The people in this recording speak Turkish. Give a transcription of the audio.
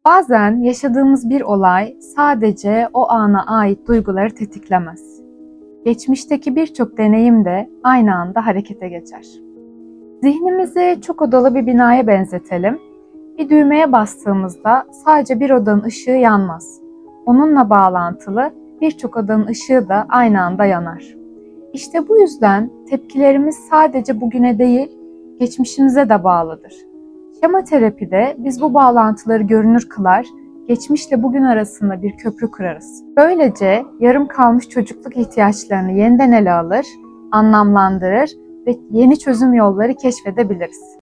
Bazen yaşadığımız bir olay sadece o ana ait duyguları tetiklemez. Geçmişteki birçok deneyim de aynı anda harekete geçer. Zihnimizi çok odalı bir binaya benzetelim. Bir düğmeye bastığımızda sadece bir odanın ışığı yanmaz. Onunla bağlantılı birçok odanın ışığı da aynı anda yanar. İşte bu yüzden tepkilerimiz sadece bugüne değil, geçmişimize de bağlıdır. Şema terapide biz bu bağlantıları görünür kılar, geçmişle bugün arasında bir köprü kurarız. Böylece yarım kalmış çocukluk ihtiyaçlarını yeniden ele alır, anlamlandırır ve yeni çözüm yolları keşfedebiliriz.